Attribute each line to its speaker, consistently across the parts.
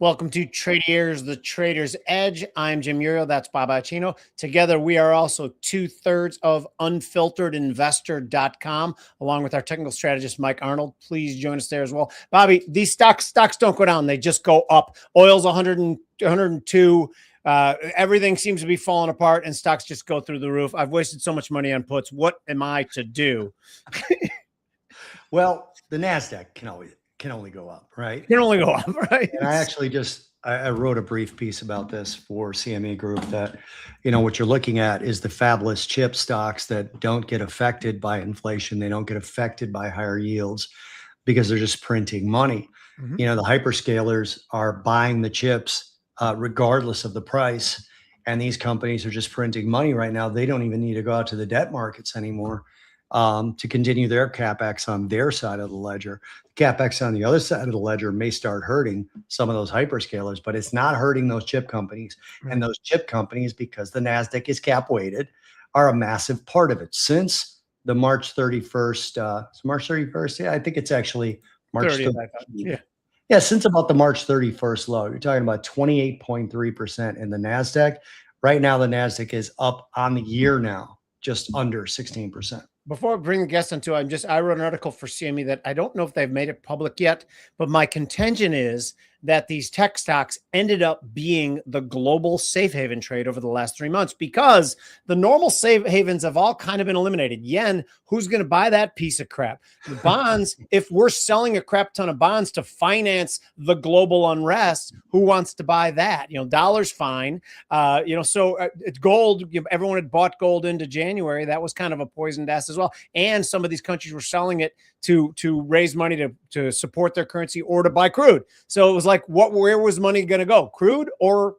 Speaker 1: Welcome to Tradiers, the Trader's Edge. I'm Jim Iuorio. That's Bob Iaccino. Together, we are also 2/3 of unfilteredinvestor.com, along with our technical strategist, Mike Arnold. Please join us there as well. Bobby, these stocks don't go down. They just go up. Oil's 102. Everything seems to be falling apart, and stocks just go through the roof. I've wasted so much money on puts. What am I to do?
Speaker 2: Well, the NASDAQ can only go up, right?
Speaker 1: Can only go up, right?
Speaker 2: And I actually I wrote a brief piece about this for CME Group that, what you're looking at is the fabulous chip stocks that don't get affected by inflation. They don't get affected by higher yields because they're just printing money.
Speaker 1: Mm-hmm.
Speaker 2: The hyperscalers are buying the chips regardless of the price. And these companies are just printing money right now. They don't even need to go out to the debt markets anymore to continue their CapEx on their side of the ledger. CapEx on the other side of the ledger may start hurting some of those hyperscalers, but it's not hurting those chip companies.
Speaker 1: Right.
Speaker 2: And those chip companies, because the NASDAQ is cap weighted, are a massive part of it. Since the March 31st, it's March 31st. Yeah, I think it's actually March 30th. Yeah, since about the March 31st low, you're talking about 28.3% in the NASDAQ. Right now, the NASDAQ is up on the year now, just under 16%.
Speaker 1: Before I bring the guests into it, I wrote an article for CME that I don't know if they've made it public yet, but my contention is that these tech stocks ended up being the global safe haven trade over the last 3 months because the normal safe havens have all kind of been eliminated. Yen, who's going to buy that piece of crap? The bonds, if we're selling a crap ton of bonds to finance the global unrest, who wants to buy that? Dollar's fine. It's gold. Everyone had bought gold into January. That was kind of a poisoned ass as well. And some of these countries were selling it to raise money to support their currency or to buy crude. So it was like, where was money going to go? Crude or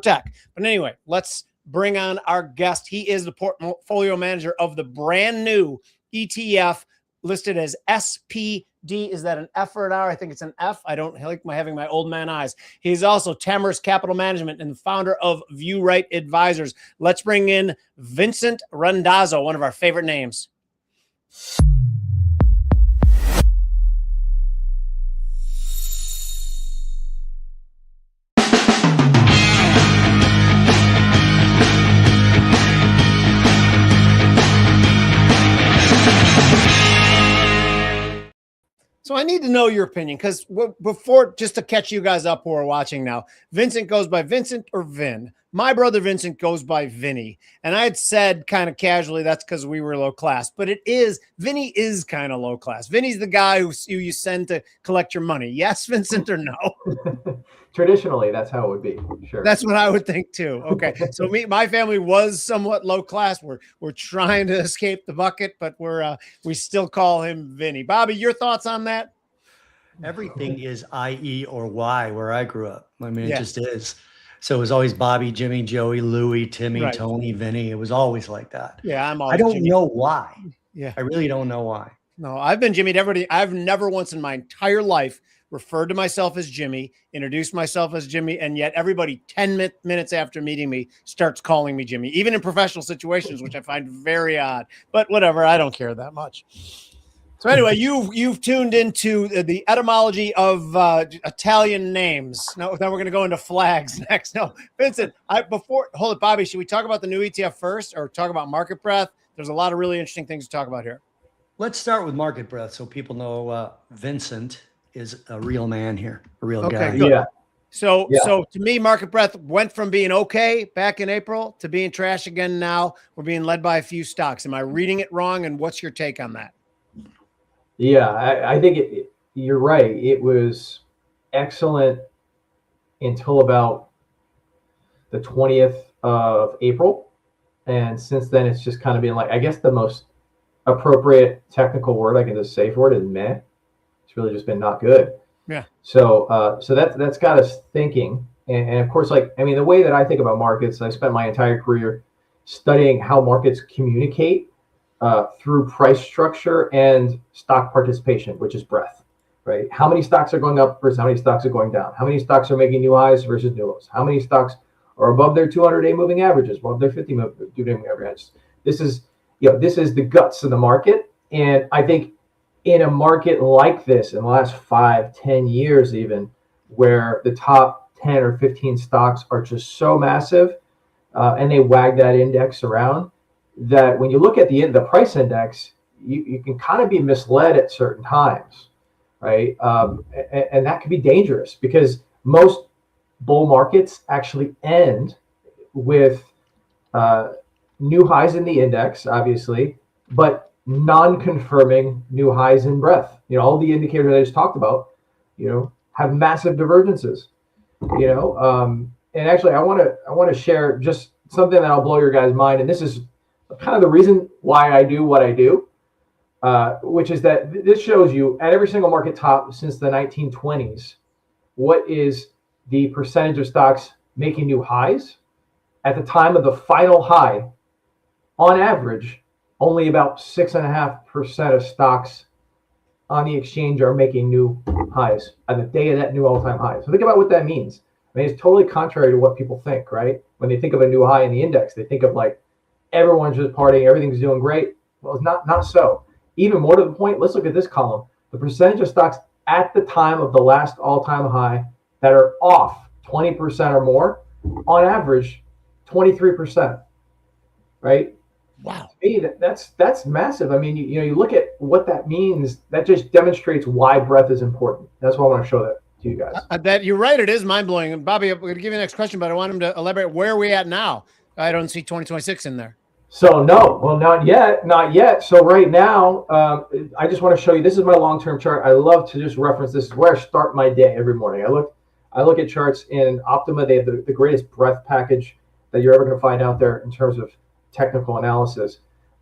Speaker 1: tech? But anyway, let's bring on our guest. He is the portfolio manager of the brand new ETF listed as SPD. Is that an F or an R? I think it's an F. I don't like having my old man eyes. He's also Tamarisk Capital Management and the founder of ViewRight Advisors. Let's bring in Vincent Randazzo, one of our favorite names. So I need to know your opinion because before, just to catch you guys up who are watching now, Vincent goes by Vincent or Vin. My brother Vincent goes by Vinny. And I had said kind of casually that's because we were low class, but Vinny is kind of low class. Vinny's the guy who you send to collect your money. Yes, Vincent, or no?
Speaker 3: Traditionally, that's how it would be. Sure.
Speaker 1: That's what I would think too. Okay. So my family was somewhat low class. We're trying to escape the bucket, but we still call him Vinny. Bobby, your thoughts on that?
Speaker 2: Everything is IE or Y where I grew up. I mean, it just is. So it was always Bobby, Jimmy, Joey, Louie, Timmy, right. Tony, Vinny. It was always like that.
Speaker 1: Yeah,
Speaker 2: I don't
Speaker 1: Jimmy.
Speaker 2: know why.
Speaker 1: Yeah.
Speaker 2: I really don't know why.
Speaker 1: No, I've been Jimmy to everybody. I've never once in my entire life referred to myself as Jimmy, introduced myself as Jimmy, and yet everybody 10 minutes after meeting me starts calling me Jimmy, even in professional situations, which I find very odd. But whatever, I don't care that much. So anyway, you've tuned into the etymology of Italian names. Now we're going to go into flags next. No, Vincent, hold it, Bobby. Should we talk about the new ETF first, or talk about market breadth? There's a lot of really interesting things to talk about here.
Speaker 2: Let's start with market breadth, so people know Vincent is a real man here, a real guy.
Speaker 1: Good. Yeah. So to me, market breadth went from being okay back in April to being trash again now. We're being led by a few stocks. Am I reading it wrong? And what's your take on that?
Speaker 3: Yeah, I think you're right. It was excellent until about the 20th of April. And since then, it's just kind of been like, I guess the most appropriate technical word I can just say for it is meh. It's really just been not good.
Speaker 1: Yeah.
Speaker 3: So that's got us thinking. And of course, the way that I think about markets, I spent my entire career studying how markets communicate through price structure and stock participation, which is breadth, right? How many stocks are going up versus how many stocks are going down? How many stocks are making new highs versus new lows? How many stocks are above their 200-day moving averages, above their 50-day moving averages? This is the guts of the market. And I think in a market like this, in the last 5-10 years even, where the top 10 or 15 stocks are just so massive, and they wag that index around, that when you look at the price index, you can kind of be misled at certain times, right? And that can be dangerous, because most bull markets actually end with new highs in the index, obviously, but non-confirming new highs in breadth. All the indicators I just talked about, have massive divergences. And actually, I want to share just something that'll blow your guys' mind, and this is kind of the reason why I do what I do, which is that this shows you at every single market top since the 1920s, what is the percentage of stocks making new highs at the time of the final high. On average, only about 6.5% of stocks on the exchange are making new highs at the day of that new all-time high. So think about what that means. I mean, it's totally contrary to what people think, right? When they think of a new high in the index, they think of like everyone's just partying, everything's doing great. Well, it's not so. Even more to the point, let's look at this column. The percentage of stocks at the time of the last all-time high that are off 20% or more, on average, 23%, right?
Speaker 1: Wow.
Speaker 3: To me, that's massive. I mean, you look at what that means. That just demonstrates why breadth is important. That's why I want to show that to you guys.
Speaker 1: I bet you're right. It is mind blowing. And Bobby, I'm going to give you the next question, but I want him to elaborate. Where are we at now? I don't see 2026 in there.
Speaker 3: So no, well, not yet. So right now, I just want to show you. This is my long-term chart. I love to just reference this. This is where I start my day every morning. I look at charts in Optima. They have the greatest breadth package that you're ever going to find out there in terms of technical analysis.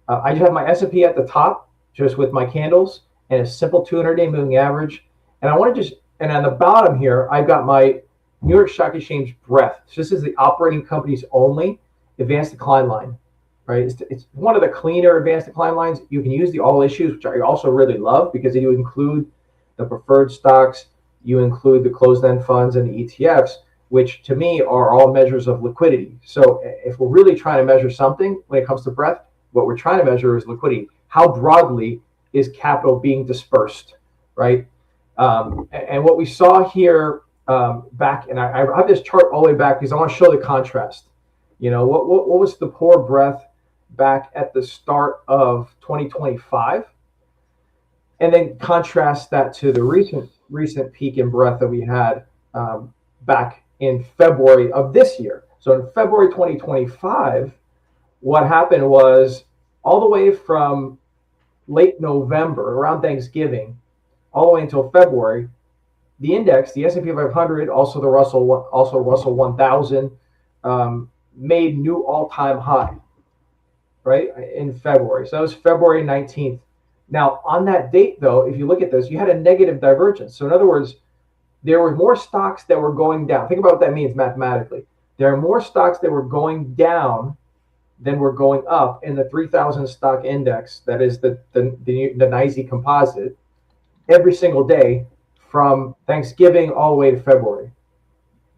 Speaker 3: I just have my S&P at the top, just with my candles and a simple 200-day moving average. And I want to and on the bottom here, I've got my New York Stock Exchange breadth. So this is the operating companies only advanced decline line, right? It's one of the cleaner advanced decline lines. You can use the all issues, which I also really love, because you include the preferred stocks, you include the closed-end funds and the ETFs, which to me are all measures of liquidity. So if we're really trying to measure something when it comes to breadth, what we're trying to measure is liquidity. How broadly is capital being dispersed, right? And what we saw here back, and I have this chart all the way back because I want to show the contrast. What was the poor breadth back at the start of 2025? And then contrast that to the recent peak in breadth that we had back in February of this year. So in February 2025, what happened was all the way from late November, around Thanksgiving, all the way until February, the index, the S&P 500, also the Russell 1000, made new all-time high, right, in February. So that was February 19th. Now, on that date, though, if you look at this, you had a negative divergence. So in other words, there were more stocks that were going down. Think about what that means mathematically. There are more stocks that were going down than were going up in the 3,000 stock index, that is the NYSE composite, every single day from Thanksgiving all the way to February.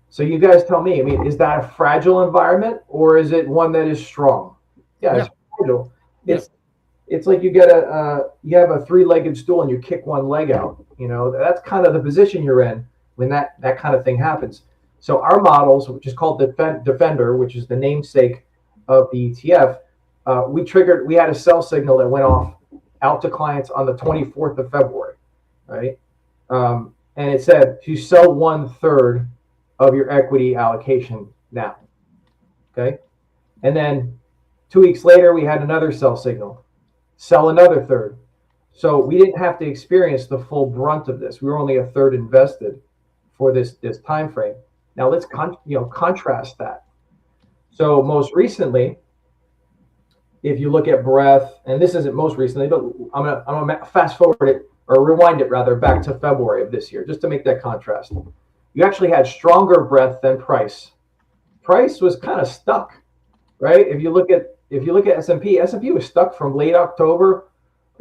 Speaker 3: So you guys tell me, I mean, is that a fragile environment or is it one that is strong? Yeah, it's fragile. It's like you have a three-legged stool and you kick one leg out. That's kind of the position you're in when that kind of thing happens. So our models, which is called Defender, which is the namesake of the ETF, we had a sell signal that went off out to clients on the 24th of February, right? And it said to sell 1/3 of your equity allocation now, okay? And then 2 weeks later, we had another sell signal, sell another third. So we didn't have to experience the full brunt of this. We were only a third invested for this time frame. Now let's contrast that. So most recently, if you look at breadth, and this isn't most recently, but I'm gonna fast forward it, or rewind it rather, back to February of this year, just to make that contrast. You actually had stronger breadth than price. Price was kind of stuck, right? If you look at S&P was stuck from late October,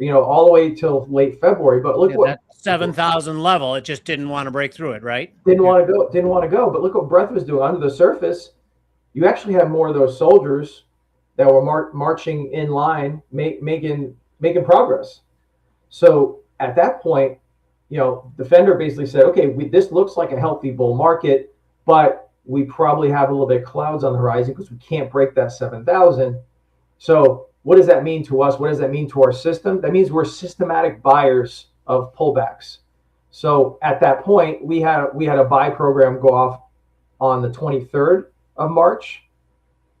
Speaker 3: all the way till late February. But look what
Speaker 1: that 7,000 level, it just didn't want to break through it, right?
Speaker 3: Didn't want to go. But look what breadth was doing under the surface. You actually had more of those soldiers that were marching in line, making progress. So at that point, Defender basically said, okay, this looks like a healthy bull market. but we probably have a little bit of clouds on the horizon because we can't break that 7,000. So what does that mean to us? What does that mean to our system? That means we're systematic buyers of pullbacks. So at that point, we had a buy program go off on the 23rd of March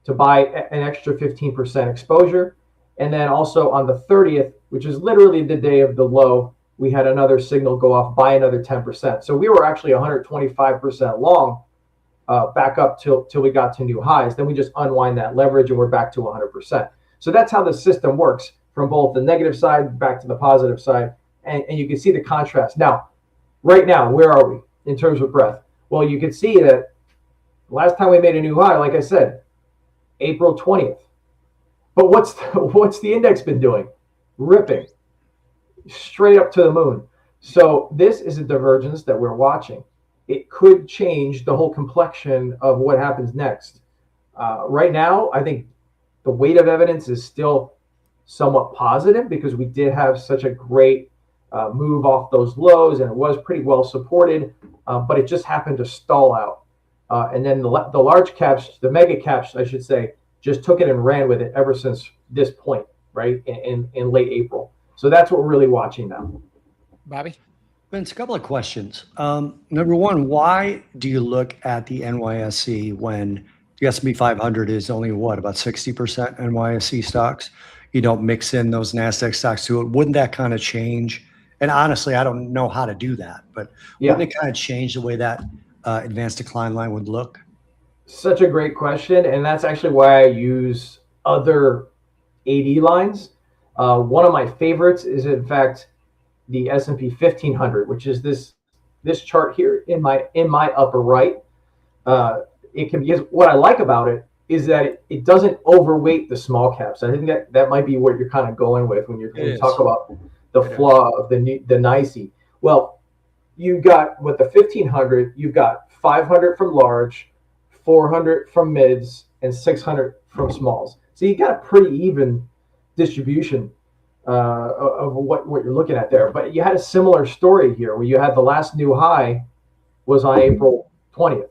Speaker 3: to buy an extra 15% exposure. And then also on the 30th, which is literally the day of the low, we had another signal go off, buy another 10%. So we were actually 125% long back up till we got to new highs. Then we just unwind that leverage and we're back to 100%. So that's how the system works, from both the negative side back to the positive side. And you can see the contrast. Now, right now, where are we in terms of breadth? Well, you can see that last time we made a new high, like I said, April 20th. But what's the index been doing? Ripping straight up to the moon. So this is a divergence that we're watching. It could change the whole complexion of what happens next. Right now, I think the weight of evidence is still somewhat positive because we did have such a great move off those lows, and it was pretty well supported, but it just happened to stall out. And then the large caps, the mega caps, I should say, just took it and ran with it ever since this point, right, in late April. So that's what we're really watching now.
Speaker 1: Bobby?
Speaker 2: Vince, a couple of questions. Number one, why do you look at the NYSE when the S&P 500 is only, what, about 60% NYSE stocks? You don't mix in those NASDAQ stocks to it. Wouldn't that kind of change? And honestly, I don't know how to do that, but wouldn't it kind of change the way that advanced decline line would look?
Speaker 3: Such a great question, and that's actually why I use other AD lines. One of my favorites is, in fact, the S&P 1500, which is this chart here in my upper right. It can be, what I like about it is that it doesn't overweight the small caps. I think that might be what you're kind of going with when you talk about the flaw of the NYSE. Well, you got with the 1500, you've got 500 from large, 400 from mids, and 600 from smalls. So you got a pretty even distribution of what you're looking at there. But you had a similar story here where you had the last new high was on April 20th.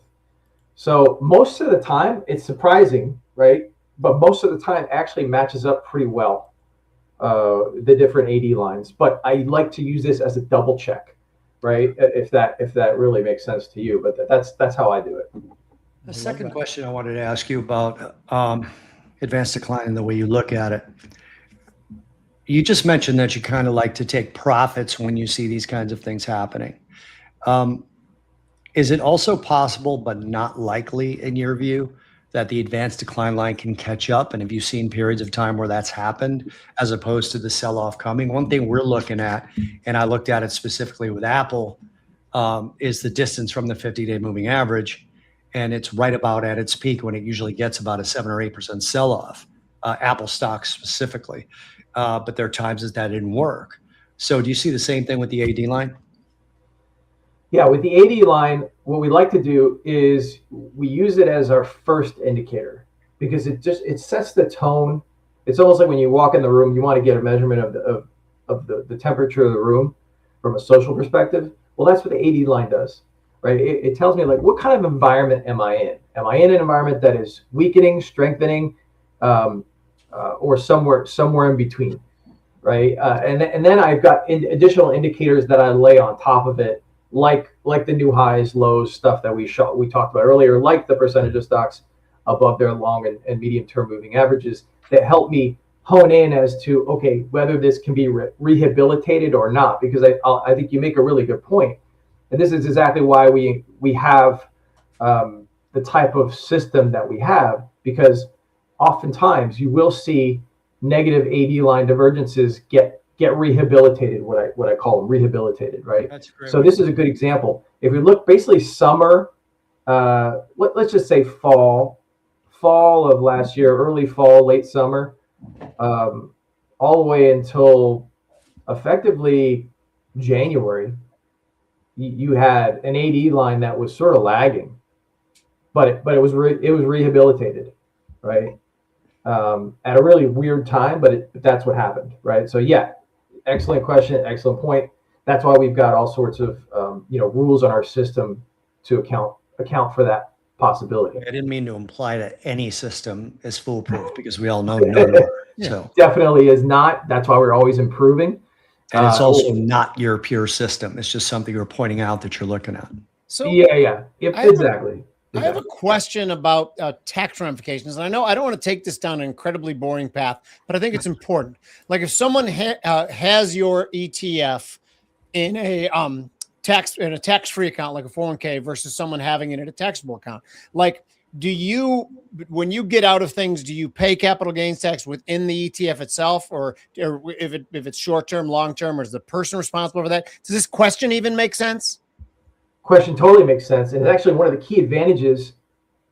Speaker 3: So most of the time, it's surprising, right? But most of the time actually matches up pretty well, the different AD lines. But I like to use this as a double check, right? If that really makes sense to you. But that's how I do it.
Speaker 2: The second question I wanted to ask you about advanced decline and the way you look at it. You just mentioned that you kind of like to take profits when you see these kinds of things happening. Is it also possible, but not likely in your view, that the advanced decline line can catch up? And have you seen periods of time where that's happened as opposed to the sell-off coming? One thing we're looking at, and I looked at it specifically with Apple, is the distance from the 50-day moving average. And it's right about at its peak when it usually gets about a 7 or 8% sell-off, Apple stocks specifically. But there are times that didn't work. So do you see the same thing with the AD line?
Speaker 3: Yeah, with the AD line, what we like to do is we use it as our first indicator because it sets the tone. It's almost like when you walk in the room, you want to get a measurement of the temperature of the room from a social perspective. Well, that's what the AD line does, right? It tells me, like, what kind of environment am I in? Am I in an environment that is weakening, strengthening, or somewhere in between, right? And then I've got additional indicators that I lay on top of it, like the new highs, lows, stuff that we talked about earlier, like the percentage of stocks above their long and medium term moving averages that help me hone in as to, okay, whether this can be rehabilitated or not. Because I think you make a really good point, and this is exactly why we have the type of system that we have, because oftentimes you will see negative AD line divergences get rehabilitated, what I call them, rehabilitated, right?
Speaker 2: That's great.
Speaker 3: So this is a good example. If we look basically summer, let's just say fall of last year, early fall, late summer, all the way until effectively January, you had an AD line that was sort of lagging, but it was rehabilitated, right? At a really weird time, but that's what happened, right? So yeah, excellent question, excellent point. That's why we've got all sorts of rules on our system to account account for that possibility.
Speaker 2: I didn't mean to imply that any system is foolproof, because we all know none are. So
Speaker 3: definitely is not. That's why we're always improving.
Speaker 2: And it's also not your pure system. It's just something you're pointing out that you're looking at.
Speaker 1: So
Speaker 3: yeah, exactly.
Speaker 1: I have a question about tax ramifications. And I know I don't want to take this down an incredibly boring path, but I think it's important. Like if someone has your ETF in a tax-free account, like a 401k, versus someone having it in a taxable account, like, when you get out of things, do you pay capital gains tax within the ETF itself, or if it's short-term, long-term, or is the person responsible for that? Does this question even make sense?
Speaker 3: Question totally makes sense. And it's actually one of the key advantages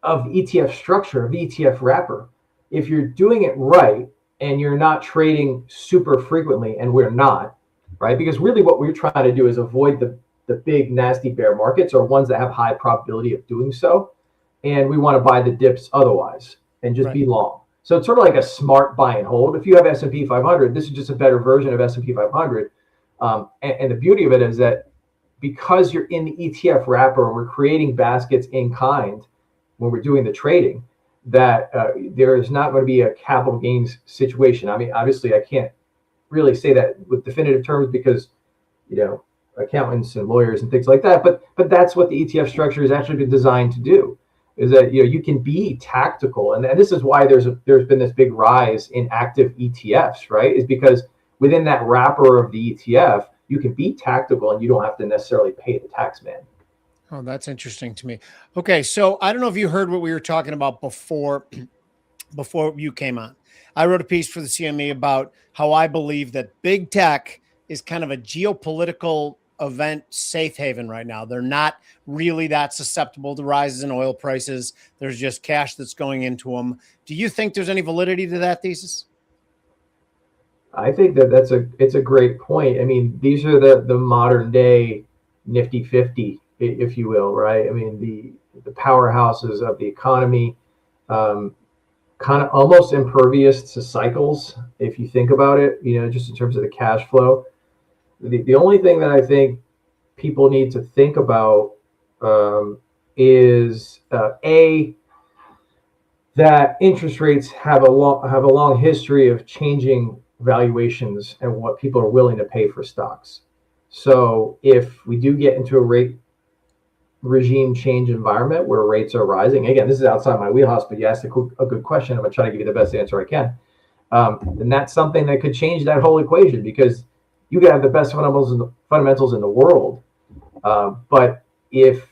Speaker 3: of the ETF structure, of the ETF wrapper. If you're doing it right and you're not trading super frequently, and we're not, right? Because really what we're trying to do is avoid the big nasty bear markets, or ones that have high probability of doing so. And we want to buy the dips otherwise and just be long. So it's sort of like a smart buy and hold. If you have S&P 500, this is just a better version of S&P 500. And the beauty of it is that because you're in the ETF wrapper and we're creating baskets in kind when we're doing the trading, that there is not going to be a capital gains situation. I mean, obviously, I can't really say that with definitive terms because, accountants and lawyers and things like that. But that's what the ETF structure has actually been designed to do. Is that you can be tactical, and this is why there's been this big rise in active ETFs, right? Is because within that wrapper of the ETF, you can be tactical and you don't have to necessarily pay the tax man.
Speaker 1: Oh, that's interesting to me. Okay, so I don't know if you heard what we were talking about before you came on. I wrote a piece for the CME about how I believe that big tech is kind of a geopolitical event safe haven right now. They're not really that susceptible to rises in oil prices. There's just cash that's going into them. Do you think there's any validity to that thesis?
Speaker 3: I think it's a great point. I mean, these are the modern day Nifty 50, if you will, right? I mean, the powerhouses of the economy, kind of almost impervious to cycles, if you think about it, just in terms of the cash flow. The only thing that I think people need to think about is that interest rates have a long history of changing valuations and what people are willing to pay for stocks. So if we do get into a rate regime change environment where rates are rising, again, this is outside my wheelhouse, but you asked a good question. I'm going to try to give you the best answer I can. And that's something that could change that whole equation, because you can have the best fundamentals in the world. But if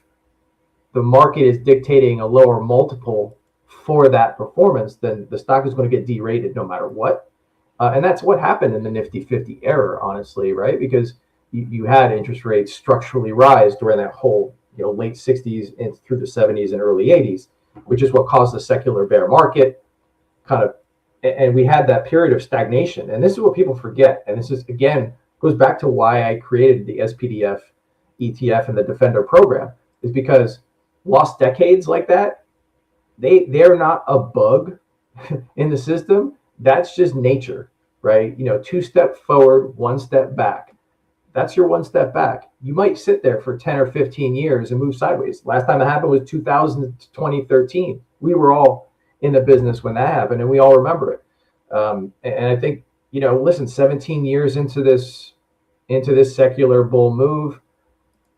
Speaker 3: the market is dictating a lower multiple for that performance, then the stock is going to get derated no matter what. And that's what happened in the Nifty 50 era, honestly, right? Because you had interest rates structurally rise during that whole late 60s and through the 70s and early 80s, which is what caused the secular bear market and we had that period of stagnation. And this is what people forget. And this is, again, goes back to why I created the SPDF ETF and the Defender program, is because lost decades like that, they're not a bug in the system. That's just nature, right? 2 steps forward, 1 step back. That's your 1 step back. You might sit there for 10 or 15 years and move sideways. Last time it happened was 2000 to 2013. We were all in the business when that happened, and we all remember it. And I think, listen, 17 years into this secular bull move,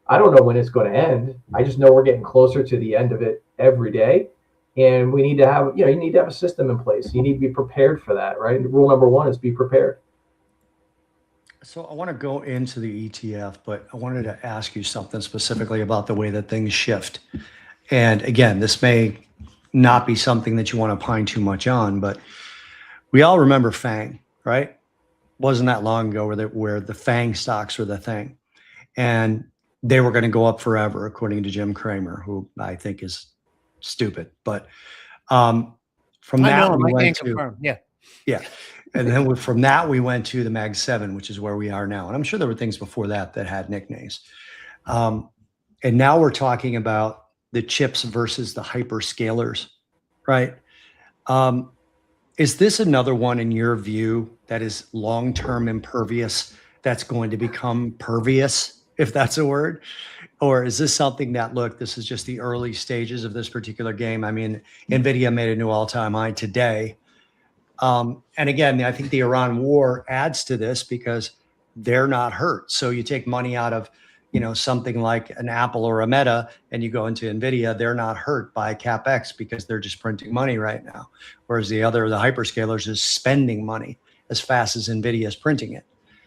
Speaker 3: I don't know when it's going to end. I just know we're getting closer to the end of it every day. And we need to have, you need to have a system in place. You need to be prepared for that, right? Rule number 1 is be prepared.
Speaker 2: So I want to go into the ETF, but I wanted to ask you something specifically about the way that things shift. And again, this may not be something that you want to pine too much on, but we all remember FANG, right? Wasn't that long ago where the FANG stocks were the thing. And they were going to go up forever, according to Jim Cramer, who I think is stupid. But from that, we went to, yeah. And then from that, we went to the Mag 7, which is where we are now. And I'm sure there were things before that had nicknames. And now we're talking about the chips versus the hyperscalers, right? Is this another one, in your view, that is long-term impervious, that's going to become pervious if that's a word? Or is this something that, look, this is just the early stages of this particular game? I mean, NVIDIA made a new all-time high today. And again, I think the Iran war adds to this because they're not hurt. So you take money out of, something like an Apple or a Meta, and you go into NVIDIA, they're not hurt by CapEx because they're just printing money right now. Whereas the hyperscalers is spending money as fast as NVIDIA is printing it.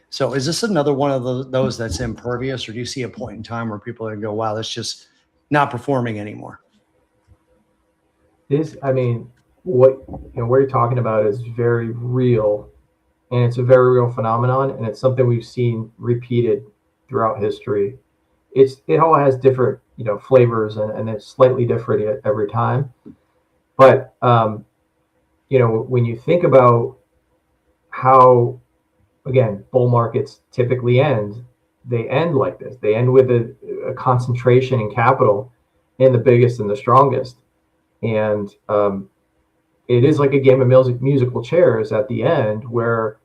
Speaker 2: So is this another one of those that's impervious, or do you see a point in time where people are going to go, wow, that's just not performing anymore?
Speaker 3: What you're talking about is very real, and it's a very real phenomenon, and it's something we've seen repeated throughout history. It all has different flavors, and it's slightly different every time. But when you think about how, again, bull markets typically end, they end like this. They end with a concentration in capital in the biggest and the strongest, and it is like a game of musical chairs at the end, where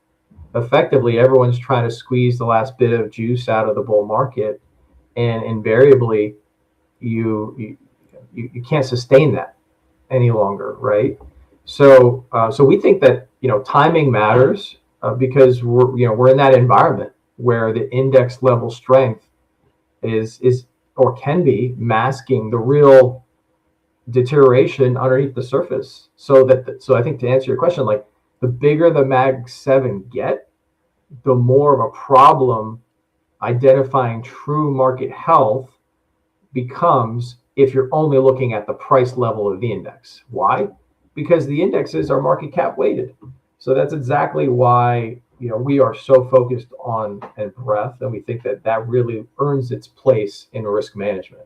Speaker 3: effectively everyone's trying to squeeze the last bit of juice out of the bull market, and invariably you can't sustain that any longer, right? So we think that timing matters, because we're in that environment where the index level strength is or can be masking the real deterioration underneath the surface. So I think, to answer your question, like, the bigger the Mag 7 get, the more of a problem identifying true market health becomes if you're only looking at the price level of the index. Why? Because the indexes are market cap weighted. So that's exactly why we are so focused on breadth, and we think that really earns its place in risk management.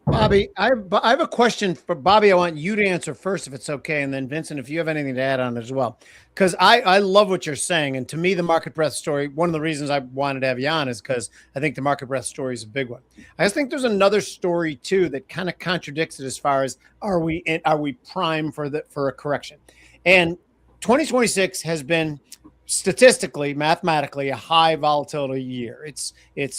Speaker 1: Bobby, I have a question for Bobby. I want you to answer first, if it's okay, and then Vincent, if you have anything to add on it as well, because I love what you're saying. And to me, the market breadth story, one of the reasons I wanted to have you on is because I think the market breadth story is a big one. I just think there's another story too that kind of contradicts it, as far as are we primed for a correction? And 2026 has been statistically, mathematically, a high volatility year. It's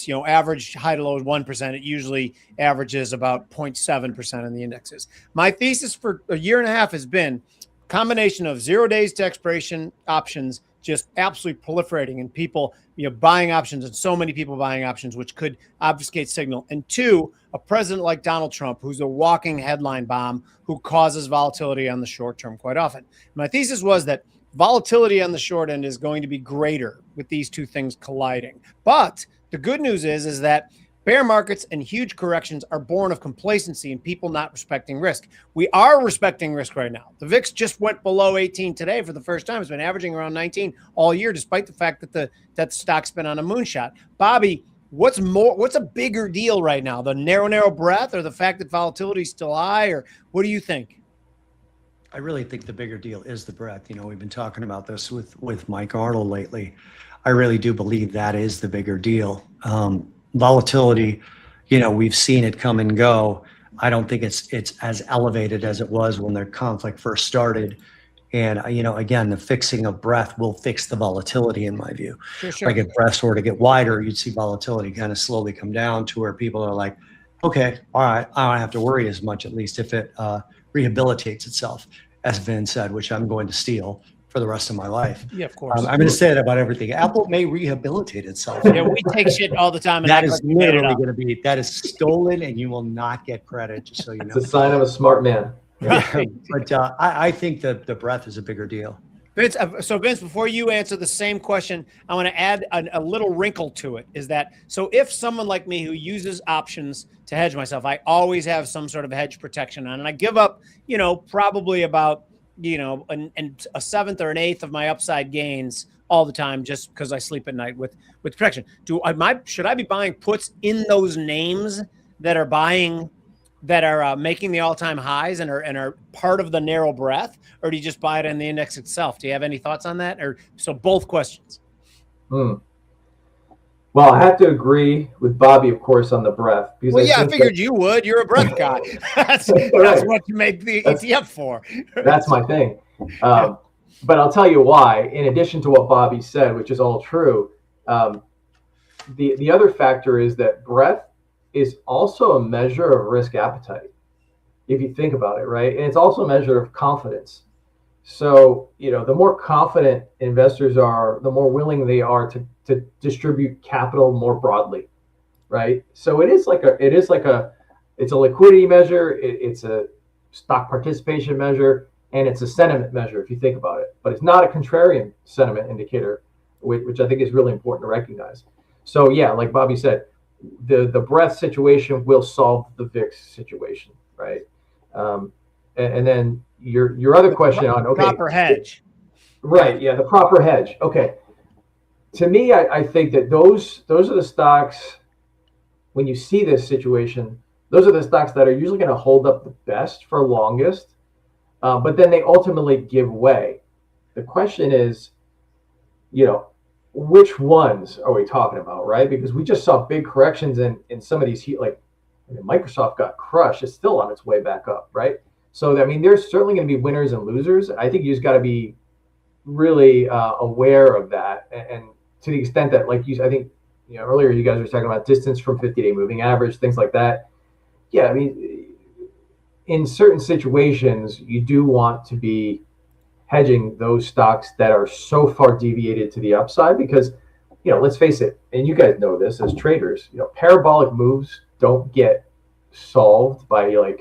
Speaker 1: average high to low is 1%. It usually averages about 0.7% in the indexes. My thesis for a year and a half has been a combination of 0 days to expiration options just absolutely proliferating, and people buying options, and so many people buying options, which could obfuscate signal. And two, a president like Donald Trump, who's a walking headline bomb, who causes volatility on the short term quite often. My thesis was that volatility on the short end is going to be greater with these two things colliding. But the good news is that bear markets and huge corrections are born of complacency and people not respecting risk. We are respecting risk right now. The VIX just went below 18 today for the first time. It's been averaging around 19 all year, despite the fact that the stock's been on a moonshot. Bobby, what's a bigger deal right now? The narrow breadth, or the fact that volatility is still high, or what do you think?
Speaker 2: I really think the bigger deal is the breadth. We've been talking about this with Mike Arnold lately. I really do believe that is the bigger deal. Volatility, we've seen it come and go. I don't think it's as elevated as it was when the conflict first started. And, again, the fixing of breadth will fix the volatility, in my view.
Speaker 1: Sure.
Speaker 2: Like, if breadths were to get wider, you'd see volatility kind of slowly come down to where people are like, okay, all right, I don't have to worry as much, at least if it rehabilitates itself, as Vin said, which I'm going to steal for the rest of my life.
Speaker 1: Yeah, of course.
Speaker 2: I'm going to say that about everything. Apple may rehabilitate itself.
Speaker 1: Yeah, we take shit all the time. And
Speaker 2: that is literally going to be, that is stolen, and you will not get credit, just so you know.
Speaker 3: It's a sign of a smart man.
Speaker 2: Yeah. But I think that the breadth is a bigger deal.
Speaker 1: Vince, before you answer the same question, I want to add a little wrinkle to it. Is that so? If someone like me who uses options to hedge myself, I always have some sort of hedge protection on, and I give up, probably about, a seventh or an eighth of my upside gains all the time, just because I sleep at night with protection. Should I be buying puts in those names that are making the all-time highs and are part of the narrow breadth, or do you just buy it in the index itself? Do you have any thoughts on that? Or so both questions.
Speaker 3: Well, I have to agree with Bobby, of course, on the breadth.
Speaker 1: Because I figured you would. You're a breadth guy. That's what you make the ETF for.
Speaker 3: That's my thing. But I'll tell you why. In addition to what Bobby said, which is all true, the other factor is that breadth is also a measure of risk appetite, if you think about it, right? And it's also a measure of confidence. So, the more confident investors are, the more willing they are to distribute capital more broadly, right? So it's a liquidity measure, it's a stock participation measure, and it's a sentiment measure if you think about it. But it's not a contrarian sentiment indicator, which I think is really important to recognize. So yeah, like Bobby said, the breadth situation will solve the VIX situation, right? And then your other question on
Speaker 1: proper hedge,
Speaker 3: right? Yeah, the proper hedge. Okay, to me, I think that those are the stocks. When you see this situation, those are the stocks that are usually going to hold up the best for longest, but then they ultimately give way. The question is, which ones are we talking about, right? Because we just saw big corrections in some of these, Microsoft got crushed. It's still on its way back up, right? So, there's certainly going to be winners and losers. I think you just got to be really aware of that. And to the extent that, earlier you guys were talking about distance from 50-day moving average, things like that. Yeah, in certain situations, you do want to be hedging those stocks that are so far deviated to the upside because, let's face it, and you guys know this as traders, parabolic moves don't get solved by a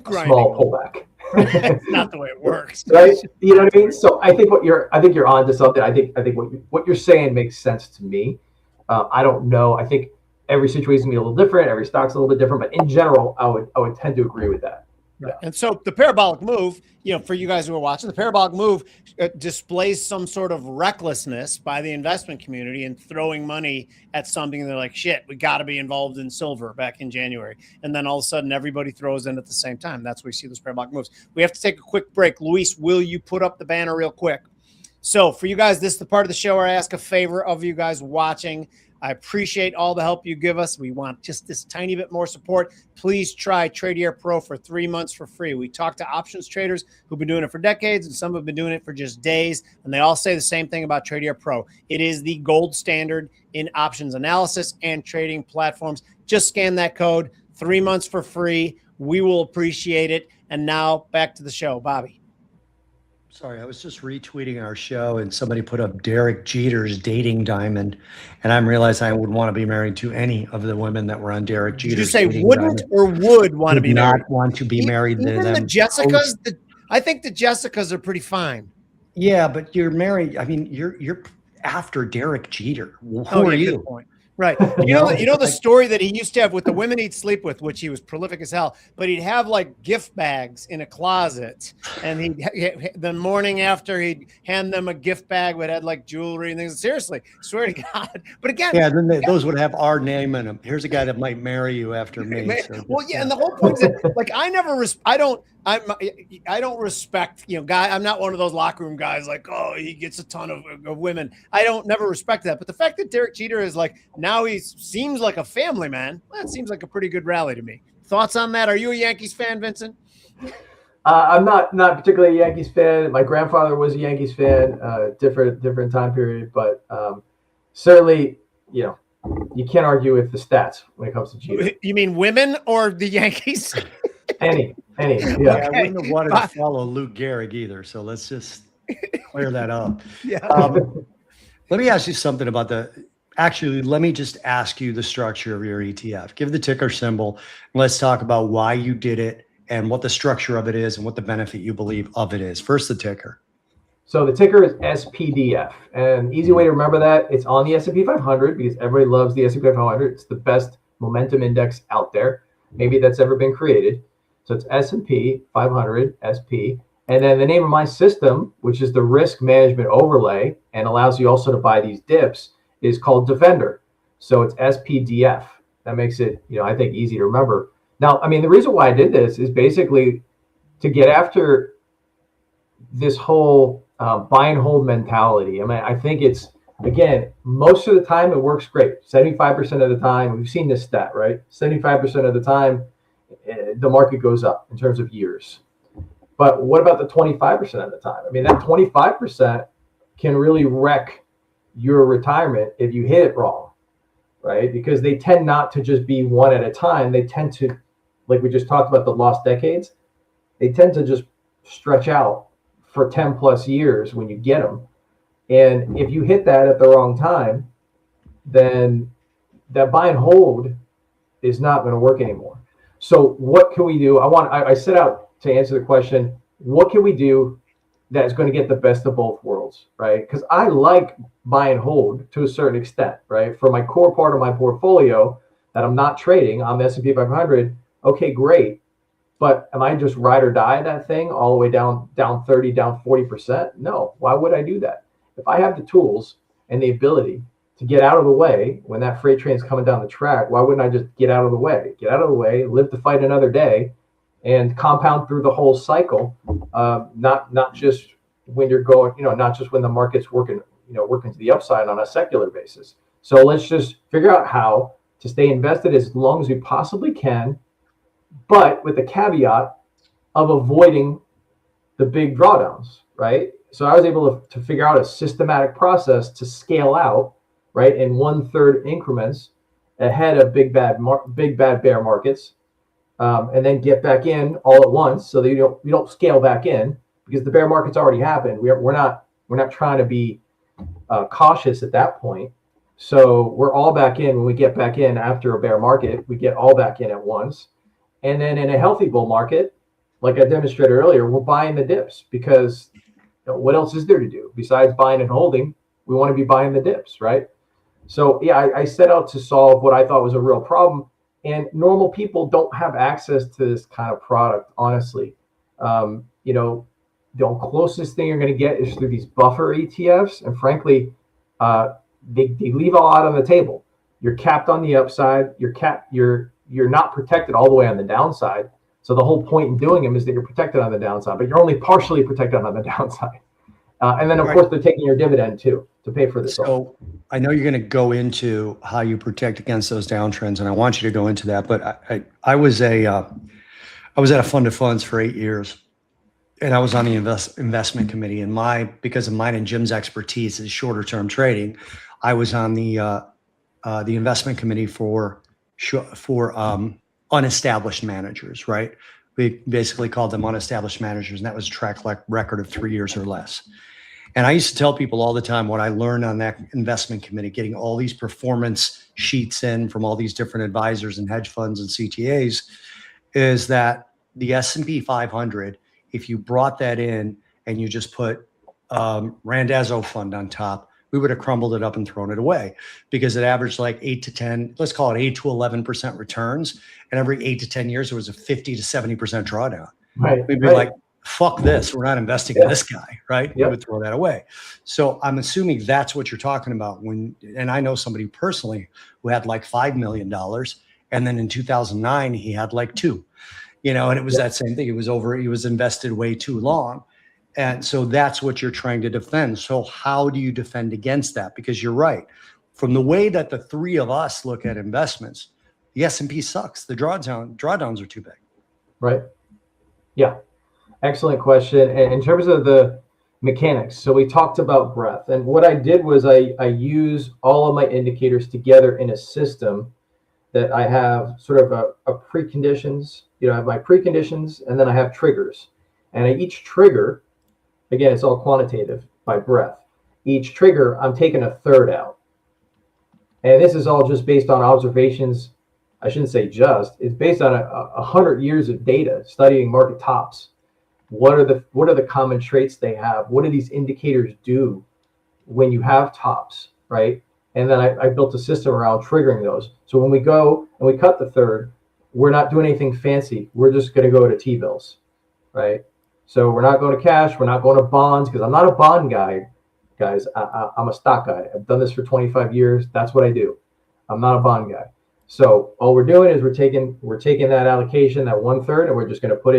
Speaker 3: small pullback.
Speaker 1: That's not the way it works,
Speaker 3: right? You know what I mean? So I think you're onto something. I think what you're saying makes sense to me. I don't know. I think every situation will be a little different. Every stock's a little bit different, but in general, I would tend to agree with that.
Speaker 1: Right. And so the parabolic move, for you guys who are watching, the parabolic move displays some sort of recklessness by the investment community in throwing money at something. And they're like, shit, we got to be involved in silver back in January. And then all of a sudden everybody throws in at the same time. That's where we see those parabolic moves. We have to take a quick break. Luis, will you put up the banner real quick? So for you guys, this is the part of the show where I ask a favor of you guys watching. I appreciate all the help you give us. We want just this tiny bit more support. Please try Tradier Pro for 3 months for free. We talked to options traders who've been doing it for decades, and some have been doing it for just days, and they all say the same thing about Tradier Pro. It is the gold standard in options analysis and trading platforms. Just scan that code, 3 months for free. We will appreciate it. And now back to the show, Bobby.
Speaker 2: Sorry, I was just retweeting our show and somebody put up Derek Jeter's dating diamond, and I'm realizing I would want to be married to any of the women that were on Derek Jeter's.
Speaker 1: Did you say wouldn't or would want to be married?
Speaker 2: Not want to be married to them.
Speaker 1: Even the Jessicas, I think the Jessicas are pretty fine.
Speaker 2: Yeah, but you're married. You're after Derek Jeter. Who are you?
Speaker 1: Good point. Right. You know the story that he used to have with the women he'd sleep with, which he was prolific as hell, but he'd have gift bags in a closet, and the morning after he'd hand them a gift bag that had jewelry and things. Seriously, swear to God. But again,
Speaker 2: then those would have our name in them. Here's a guy that might marry you after me.
Speaker 1: Well, yeah, and the whole point is that I don't respect, guy. I'm not one of those locker room guys he gets a ton of women. I don't never respect that. But the fact that Derek Jeter is now he seems like a family man, that seems like a pretty good rally to me. Thoughts on that? Are you a Yankees fan, Vincent?
Speaker 3: I'm not particularly a Yankees fan. My grandfather was a Yankees fan, different time period, but certainly, you can't argue with the stats when it comes to Jeter.
Speaker 1: You mean women or the Yankees?
Speaker 3: Any. Yeah.
Speaker 2: Okay. I wouldn't have wanted to follow Luke Gehrig either. So let's just clear that up.
Speaker 1: Yeah.
Speaker 2: Let me ask you something about let me just ask you the structure of your ETF. Give the ticker symbol. And let's talk about why you did it and what the structure of it is and what the benefit you believe of it is. First, the ticker.
Speaker 3: So the ticker is SPDF. And easy way to remember that, it's on the S&P 500 because everybody loves the S&P 500. It's the best momentum index out there, maybe that's ever been created. So it's S&P 500 SP. And then the name of my system, which is the risk management overlay and allows you also to buy these dips, is called Defender. So it's SPDF. That makes it, I think easy to remember. Now, the reason why I did this is basically to get after this whole buy and hold mentality. I think it's, again, most of the time it works great. 75% of the time, we've seen this stat, right? 75% of the time, the market goes up in terms of years. But what about the 25% of the time? That 25% can really wreck your retirement if you hit it wrong. right? Because they tend not to just be one at a time. They tend to, like we just talked about the lost decades, they tend to just stretch out for 10 plus years when you get them. And if you hit that at the wrong time, then that buy and hold is not going to work anymore. So what can we do? I set out to answer the question, what can we do that is going to get the best of both worlds, right? Because I like buy and hold to a certain extent, right? For my core part of my portfolio that I'm not trading on the S&P 500, okay, great. But am I just ride or die that thing all the way down 30, down 40%? No. Why would I do that? If I have the tools and the ability to get out of the way when that freight train is coming down the track, why wouldn't I just get out of the way? Get out of the way, live to fight another day, and compound through the whole cycle. Not just when you're going, not just when the market's working to the upside on a secular basis. So let's just figure out how to stay invested as long as we possibly can, but with the caveat of avoiding the big drawdowns, right? So I was able to figure out a systematic process to scale out, right, in 1/3 increments ahead of big bad bear markets, and then get back in all at once so that you don't scale back in because the bear market's already happened. We're not trying to be cautious at that point. So we're all back in when we get back in after a bear market. We get all back in at once. And then in a healthy bull market, like I demonstrated earlier, we're buying the dips because what else is there to do besides buying and holding? We want to be buying the dips, right? So yeah, I set out to solve what I thought was a real problem. And normal people don't have access to this kind of product, honestly. The closest thing you're going to get is through these buffer ETFs. And frankly, they leave a lot on the table. You're capped on the upside. You're not protected all the way on the downside. So the whole point in doing them is that you're protected on the downside, but you're only partially protected on the downside. And then, of course, they're taking your dividend, too, to pay for this.
Speaker 2: So I know you're going to go into how you protect against those downtrends, and I want you to go into that. But I was at a fund of funds for 8 years, and I was on the investment committee. And because of mine and Jim's expertise is shorter term trading, I was on the investment committee for unestablished managers, right? We basically called them unestablished managers, and that was a track record of 3 years or less. And I used to tell people all the time what I learned on that investment committee, getting all these performance sheets in from all these different advisors and hedge funds and CTAs, is that the S&P 500, if you brought that in and you just put Randazzo fund on top, we would have crumbled it up and thrown it away because it averaged like 8 to 10, let's call it 8 to 11% returns. And every 8 to 10 years, there was a 50 to 70% drawdown.
Speaker 3: Right.
Speaker 2: We'd be like, fuck this. We're not investing in this guy, right?
Speaker 3: Yep.
Speaker 2: We would throw that away. So I'm assuming that's what you're talking about and I know somebody personally who had like $5 million. And then in 2009, he had like 2, and it was that same thing. He was invested way too long. And so that's what you're trying to defend. So how do you defend against that? Because you're right. From the way that the three of us look at investments, the S&P sucks. The drawdowns are too big.
Speaker 3: Right. Yeah. Excellent question. And in terms of the mechanics, so we talked about breadth. And what I did was I use all of my indicators together in a system that I have sort of a preconditions. I have my preconditions, and then I have triggers. And at each trigger, again, it's all quantitative by breadth. Each trigger, I'm taking a third out. And this is all just based on observations. I shouldn't say just. It's based on 100 years of data studying market tops. What are the common traits they have? What do these indicators do when you have tops, right? And then I built a system around triggering those. So when we go and we cut the third, we're not doing anything fancy. We're just going to go to T-bills, right? So we're not going to cash. We're not going to bonds because I'm not a bond guy, guys. I'm a stock guy. I've done this for 25 years. That's what I do. I'm not a bond guy. So all we're doing is we're taking that allocation, that 1/3, and we're just going to put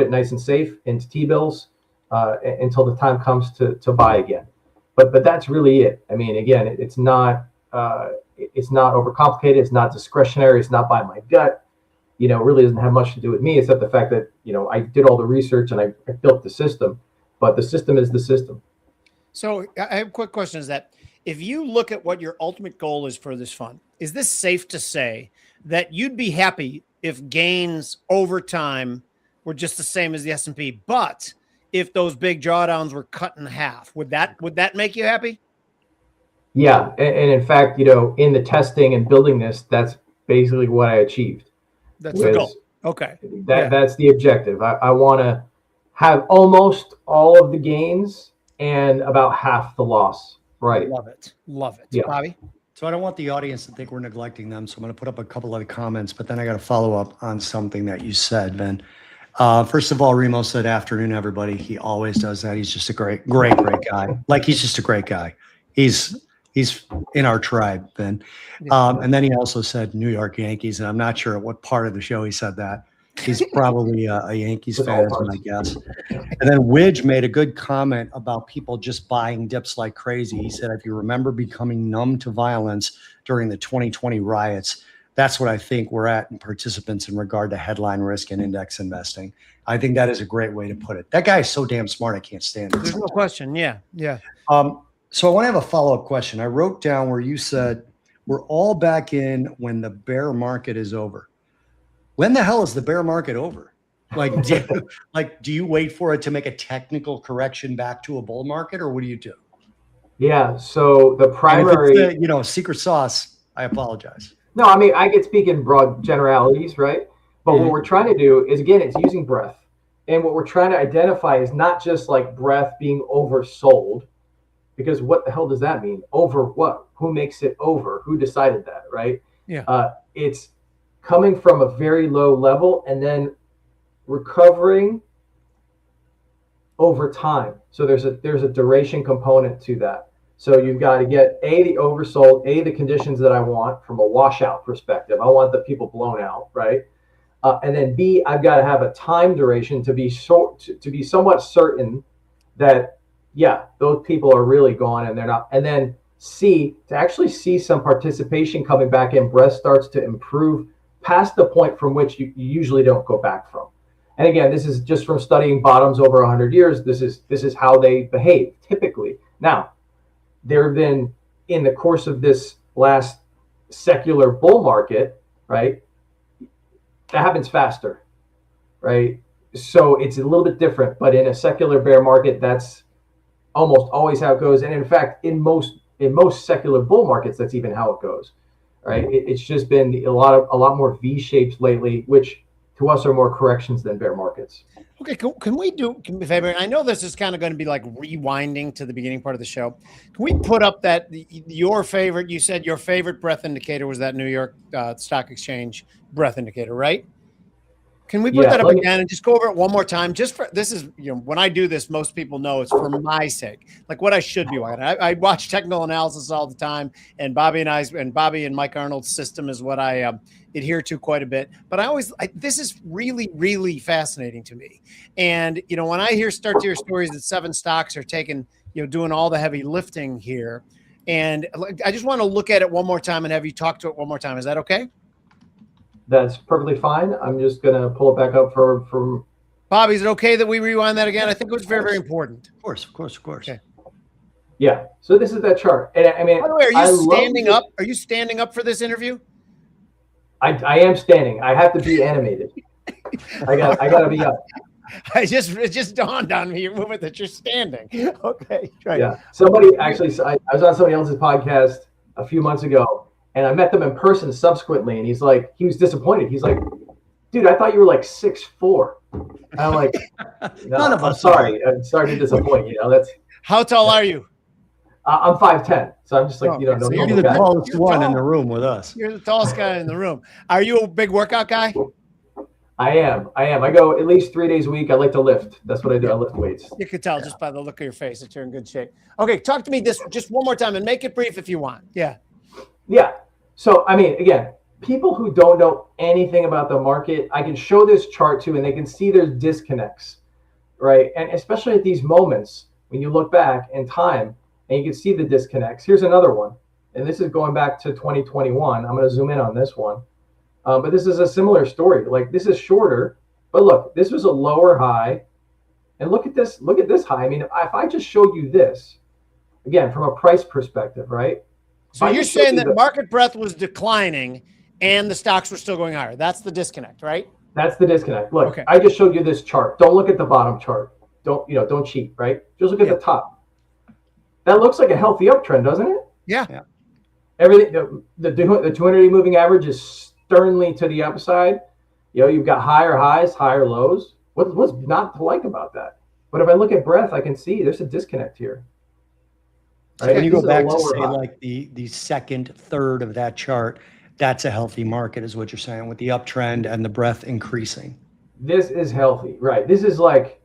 Speaker 3: it nice and safe into T-bills until the time comes to buy again. But that's really it. I mean, again, it's not overcomplicated. It's not discretionary. It's not by my gut. It really doesn't have much to do with me, except the fact that, I did all the research and I built the system, but the system is the system.
Speaker 1: So I have a quick question is that if you look at what your ultimate goal is for this fund, is this safe to say that you'd be happy if gains over time were just the same as the S&P, but if those big drawdowns were cut in half, would that make you happy?
Speaker 3: Yeah, and in fact, in the testing and building this, that's basically what I achieved.
Speaker 1: That's the goal. Okay.
Speaker 3: That's the objective. I want to have almost all of the gains and about half the loss. Right.
Speaker 1: Love it.
Speaker 3: Yeah.
Speaker 1: Bobby?
Speaker 2: So I don't want the audience to think we're neglecting them. So I'm going to put up a couple of comments, but then I got to follow up on something that you said, Vin. First of all, Remo said, afternoon, everybody. He always does that. He's just a great guy. Like, he's just a great guy. He's in our tribe, Vin. And then he also said New York Yankees, and I'm not sure at what part of the show he said that. He's probably a Yankees fan, is my guess. And then Widge made a good comment about people just buying dips like crazy. He said, if you remember becoming numb to violence during the 2020 riots, that's what I think we're at in participants in regard to headline risk and index investing. I think that is a great way to put it. That guy is so damn smart, I can't stand it.
Speaker 1: There's no question. Yeah.
Speaker 2: So I want to have a follow-up question. I wrote down where you said, we're all back in when the bear market is over. When the hell is the bear market over? Like, do you wait for it to make a technical correction back to a bull market, or what do you do?
Speaker 3: Yeah. So the primary,
Speaker 2: secret sauce, I apologize.
Speaker 3: No, I mean, I could speak in broad generalities, right? But what we're trying to do is, again, it's using breadth. And what we're trying to identify is not just like breadth being oversold, because what the hell does that mean? Over what? Who makes it over? Who decided that, right?
Speaker 1: Yeah.
Speaker 3: It's coming from a very low level and then recovering over time. So there's a duration component to that. So you've got to get the oversold, the conditions that I want from a washout perspective. I want the people blown out, right? And then B, I've got to have a time duration to be to be somewhat certain that those people are really gone and they're not. And then C, to actually see some participation coming back in, breadth starts to improve past the point from which you usually don't go back from. And again, this is just from studying bottoms over 100 years. This is how they behave typically. Now, there have been, in the course of this last secular bull market, right? That happens faster, right? So it's a little bit different, but in a secular bear market, that's almost always how it goes. And in fact, in most secular bull markets, that's even how it goes, right? It's just been a lot more V shapes lately, which to us are more corrections than bear markets.
Speaker 1: Okay, can we do me a favor? I know this is kind of going to be like rewinding to the beginning part of the show. Can we put up that your favorite? You said your favorite breadth indicator was that New York Stock Exchange breadth indicator, right? Can we put that up again and just go over it one more time? Just for this is, when I do this, most people know it's for my sake, like what I should be watching. I watch technical analysis all the time, and Bobby and Mike Arnold's system is what I adhere to quite a bit. But this is really, really fascinating to me. And when I start to hear stories that 7 stocks are taking, doing all the heavy lifting here, and I just want to look at it one more time and have you talk to it one more time. Is that okay?
Speaker 3: That's perfectly fine. I'm just going to pull it back up from
Speaker 1: Bobby. Is it okay that we rewind that again? I think it was very, very important.
Speaker 2: Of course.
Speaker 1: Okay.
Speaker 3: Yeah. So this is that chart. And I mean,
Speaker 1: by the way, are you standing up? Are you standing up for this interview?
Speaker 3: I am standing. I have to be animated. I got to be up.
Speaker 1: It just dawned on me that you're standing. Okay. Right.
Speaker 3: Yeah. Somebody actually, I was on somebody else's podcast a few months ago, and I met them in person subsequently, and he was disappointed. He's like, dude, I thought you were like 6'4". And I'm like, no, I'm sorry. I'm sorry to disappoint you. That's
Speaker 1: how tall are you?
Speaker 3: I'm 5'10". So I'm just like,
Speaker 2: so you're the tallest one in the room with us.
Speaker 1: You're the tallest guy in the room. Are you a big workout guy?
Speaker 3: I am. I go at least 3 days a week. I like to lift. That's what I do. I lift weights.
Speaker 1: You could tell just by the look of your face that you're in good shape. Okay, talk to me this just one more time and make it brief if you want. Yeah.
Speaker 3: Yeah. So, I mean, again, people who don't know anything about the market, I can show this chart to, and they can see there's disconnects, right? And especially at these moments, when you look back in time and you can see the disconnects. Here's another one. And this is going back to 2021. I'm going to zoom in on this one. But this is a similar story. Like, this is shorter, but look, this was a lower high. And look at this high. I mean, if I just showed you this, again, from a price perspective, right?
Speaker 1: So you're saying that market breadth was declining and the stocks were still going higher. That's the disconnect, right?
Speaker 3: That's the disconnect. Look, okay. I just showed you this chart. Don't look at the bottom chart. Don't cheat, right? Just look at the top. That looks like a healthy uptrend, doesn't it?
Speaker 1: Yeah.
Speaker 3: Everything, the 200-day moving average is sternly to the upside. You've got higher highs, higher lows. What's not to like about that? But if I look at breadth, I can see there's a disconnect here.
Speaker 2: Right? So when you go back to say like the second third of that chart, that's a healthy market is what you're saying, with the uptrend and the breadth increasing.
Speaker 3: This is healthy, right? This is like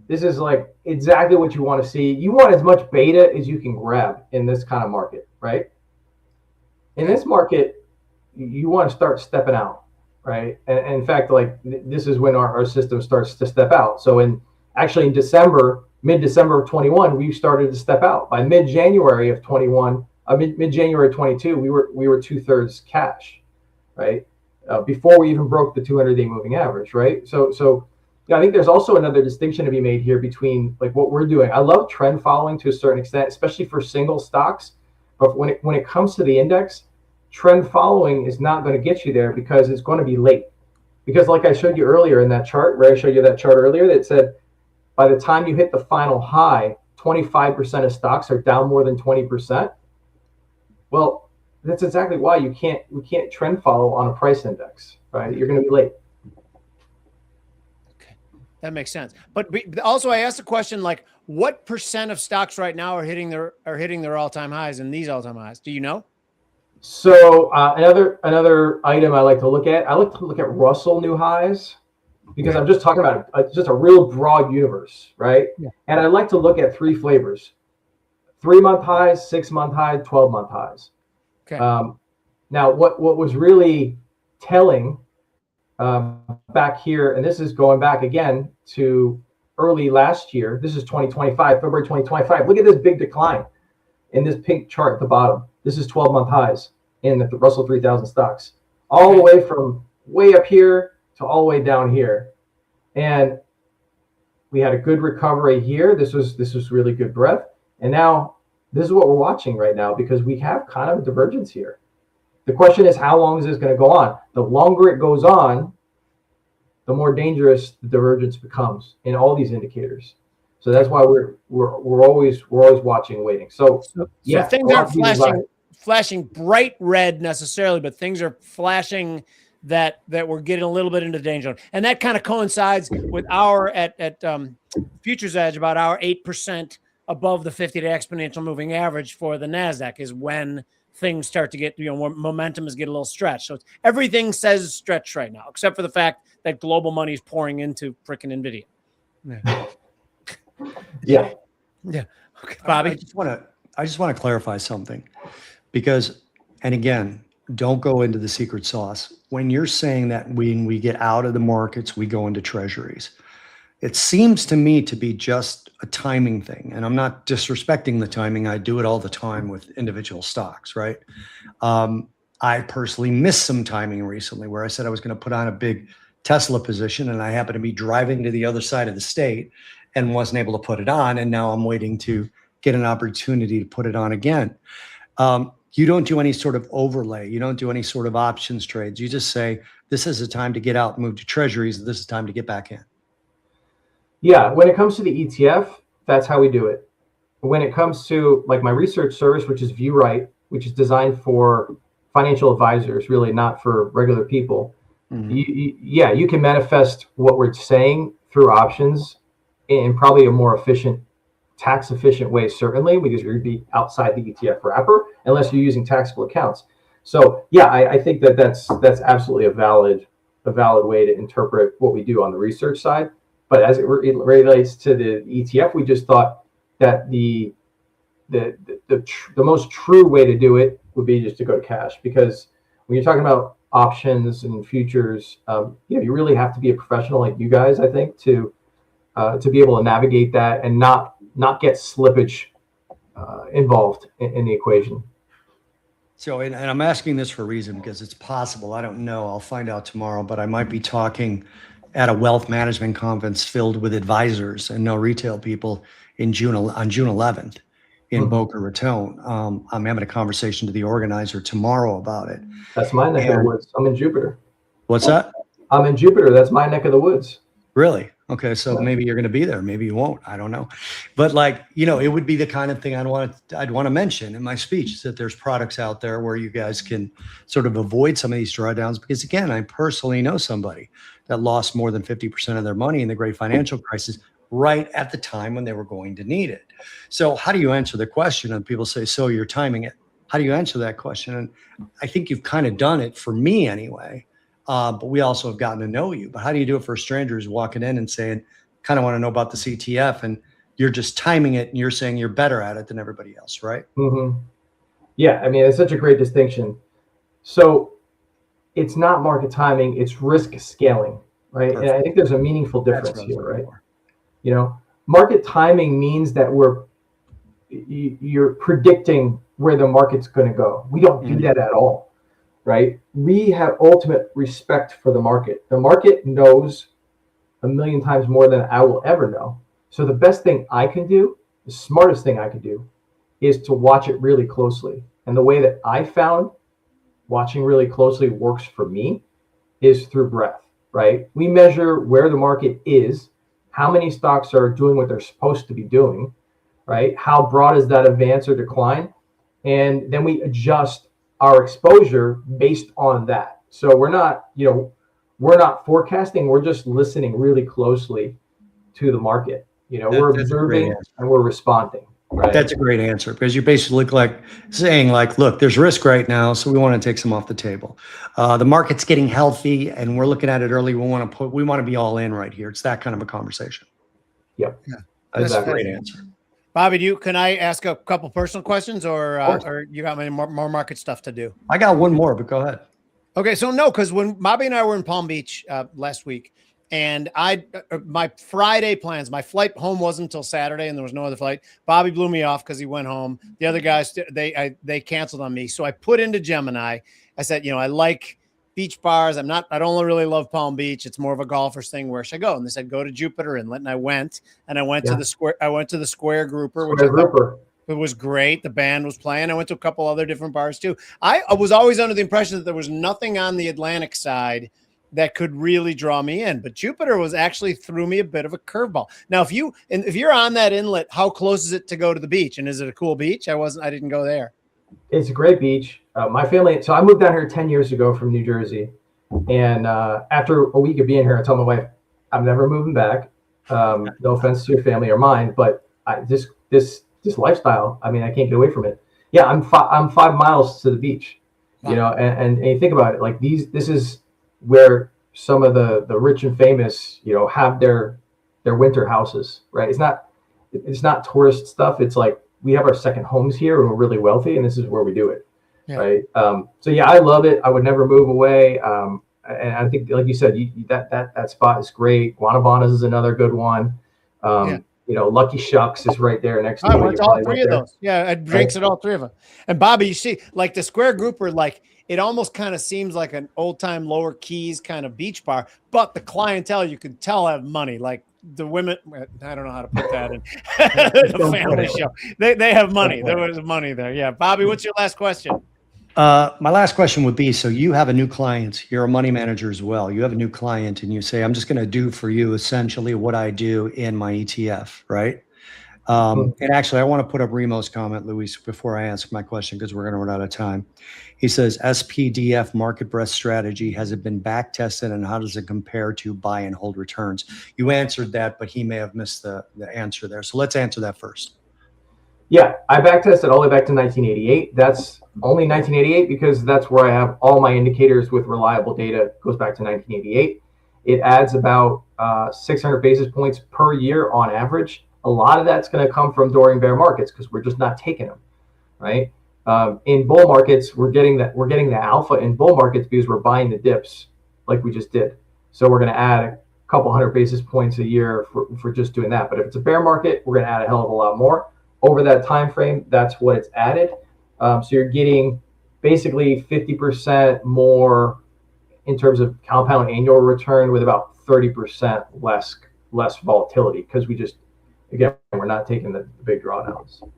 Speaker 3: exactly what you want to see. You want as much beta as you can grab in this kind of market, right? In this market, you want to start stepping out, right? And in fact, like this is when our system starts to step out. So in December, mid-December of 21, we started to step out. By mid-January of 21, mid-January 22, we were 2/3 cash, right? Before we even broke the 200-day moving average, right? So yeah, I think there's also another distinction to be made here between like what we're doing. I love trend following to a certain extent, especially for single stocks. But when it comes to the index, trend following is not going to get you there because it's going to be late. Because like I showed you earlier in that chart, where I showed you that chart earlier that said, by the time you hit the final high, 25% of stocks are down more than 20%. Well, that's exactly why we can't trend follow on a price index, right? You're going to be late.
Speaker 1: Okay, that makes sense. But also, I asked a question like, what percent of stocks right now are hitting their all-time highs and these all-time highs? Do you know?
Speaker 3: So another item I like to look at. I like to look at Russell new highs, because I'm just talking about just a real broad universe, right? Yeah. And I like to look at three flavors: 3-month highs, 6-month highs, 12-month highs.
Speaker 1: Okay.
Speaker 3: Now, what was really telling back here, and this is going back again to early last year. This is 2025, February 2025. Look at this big decline in this pink chart at the bottom. This is 12-month highs in the Russell 3000 stocks, all the way from way up here to all the way down here. And we had a good recovery here. This was really good breadth. And now this is what we're watching right now, because we have kind of a divergence here. The question is, how long is this going to go on? The longer it goes on, the more dangerous the divergence becomes in all these indicators. So that's why we're always watching, waiting. So yeah,
Speaker 1: things aren't flashing bright red necessarily, but things are flashing that we're getting a little bit into danger. And that kind of coincides with our at Futures Edge, about our 8% above the 50-day exponential moving average for the NASDAQ is when things start to get, momentum is getting a little stretched. So everything says stretch right now, except for the fact that global money is pouring into frickin' NVIDIA.
Speaker 3: Yeah.
Speaker 1: Yeah. Okay, Bobby.
Speaker 2: I just want to clarify something, because, and again, don't go into the secret sauce. When you're saying that when we get out of the markets, we go into treasuries, it seems to me to be just a timing thing. And I'm not disrespecting the timing. I do it all the time with individual stocks, right? I personally missed some timing recently where I said I was going to put on a big Tesla position, and I happened to be driving to the other side of the state and wasn't able to put it on. And now I'm waiting to get an opportunity to put it on again. You don't do any sort of overlay. You don't do any sort of options trades. You just say, this is a time to get out and move to treasuries. This is time to get back in.
Speaker 3: Yeah. When it comes to the ETF, that's how we do it. When it comes to like my research service, which is ViewRight, which is designed for financial advisors, really not for regular people. Mm-hmm. You can manifest what we're saying through options in probably a more efficient, tax efficient way, certainly, because you're going to be outside the ETF wrapper unless you're using taxable accounts. So yeah, I think that's absolutely a valid way to interpret what we do on the research side. But as it relates to the ETF, we just thought that the most true way to do it would be just to go to cash, because when you're talking about options and futures, you really have to be a professional like you guys, I think, to be able to navigate that and not get slippage involved in the equation.
Speaker 2: So, and I'm asking this for a reason, because it's possible, I don't know, I'll find out tomorrow, but I might be talking at a wealth management conference filled with advisors and no retail people on June 11th. in Boca Raton. I'm having a conversation to the organizer tomorrow about it.
Speaker 3: That's my neck of the woods. I'm in Jupiter.
Speaker 2: What's that?
Speaker 3: I'm in Jupiter. That's my neck of the woods.
Speaker 2: Really? Okay. So maybe you're going to be there. Maybe you won't. I don't know. But like, it would be the kind of thing I'd want to mention in my speech, is that there's products out there where you guys can sort of avoid some of these drawdowns. Because again, I personally know somebody that lost more than 50% of their money in the great financial crisis right at the time when they were going to need it. So how do you answer the question? And people say, so you're timing it. How do you answer that question? And I think you've kind of done it for me anyway. But we also have gotten to know you. But how do you do it for a stranger who's walking in and saying, kind of want to know about the CTF, and you're just timing it and you're saying you're better at it than everybody else, right?
Speaker 3: Mm-hmm. Yeah, I mean, it's such a great distinction. So it's not market timing, it's risk scaling, right? Perfect. And I think there's a meaningful difference here, right? Market timing means that you're predicting where the market's going to go. We don't do that at all, right? We have ultimate respect for the market. The market knows a million times more than I will ever know. So the best thing I can do, the smartest thing I can do, is to watch it really closely. And the way that I found watching really closely works for me is through breadth, right? We measure where the market is, how many stocks are doing what they're supposed to be doing, right? How broad is that advance or decline? And then we adjust our exposure based on that. So we're not forecasting, we're just listening really closely to the market. We're observing and we're responding. Right?
Speaker 2: That's a great answer, because you're basically saying look, there's risk right now, so we want to take some off the table. The market's getting healthy and we're looking at it early. We want to be all in right here. It's that kind of a conversation.
Speaker 3: Yep.
Speaker 2: Yeah. That's a great answer.
Speaker 1: Bobby, can I ask a couple personal questions, or you got any more market stuff to do?
Speaker 2: I got one more, but go ahead.
Speaker 1: Okay, so no, because when Bobby and I were in Palm Beach last week, and my Friday plans, my flight home wasn't until Saturday, and there was no other flight. Bobby blew me off because he went home. The other guys, they canceled on me. So I put into Gemini. I said, I like beach bars. I don't really love Palm Beach. It's more of a golfer's thing. Where should I go? And they said, go to Jupiter Inlet. And I went to the Square. I went to the Square Grouper, it was great. The band was playing. I went to a couple other different bars too. I was always under the impression that there was nothing on the Atlantic side that could really draw me in, but Jupiter was actually threw me a bit of a curveball. Now, if you're on that inlet, how close is it to go to the beach? And is it a cool beach? I didn't go there.
Speaker 3: It's a great beach. My family. So I moved down here 10 years ago from New Jersey, and after a week of being here, I told my wife, I'm never moving back. No offense to your family or mine, but this lifestyle, I mean, I can't get away from it. Yeah, I'm 5 miles to the beach, wow. And you think about it, this is where some of the rich and famous, have their winter houses, right? It's not tourist stuff. It's like we have our second homes here and we're really wealthy, and this is where we do it, right? So yeah, I love it. I would never move away. And I think, like you said, that spot is great. Guanabanas is another good one. Lucky Shucks is right there next to
Speaker 1: I went to all three of those. Yeah, I drinks at all three of them. And Bobby, you see, the Square Grouper, it almost kind of seems like an old time Lower Keys kind of beach bar, but the clientele, you can tell, have money. Like the women, I don't know how to put that in the family show. They have money. There was money there. Yeah. Bobby, what's your last question?
Speaker 2: My last question would be, so you have a new client, you're a money manager as well. You have a new client and you say, I'm just going to do for you essentially what I do in my ETF, right? And actually, I want to put up Remo's comment, Luis, before I ask my question, because we're going to run out of time. He says, SPDF market breadth strategy, has it been back tested, and how does it compare to buy and hold returns? You answered that, but he may have missed the answer there. So let's answer that first.
Speaker 3: Yeah, I back tested all the way back to 1988. That's only 1988 because that's where I have all my indicators with reliable data. It goes back to 1988. It adds about 600 basis points per year on average. A lot of that's going to come from during bear markets because we're just not taking them, right? In bull markets, we're getting the alpha in bull markets because we're buying the dips like we just did. So we're going to add a couple hundred basis points a year for just doing that. But if it's a bear market, we're going to add a hell of a lot more. Over that time frame, that's what it's added. So you're getting basically 50% more in terms of compound annual return with about 30% less volatility because we're not taking the big drawdowns.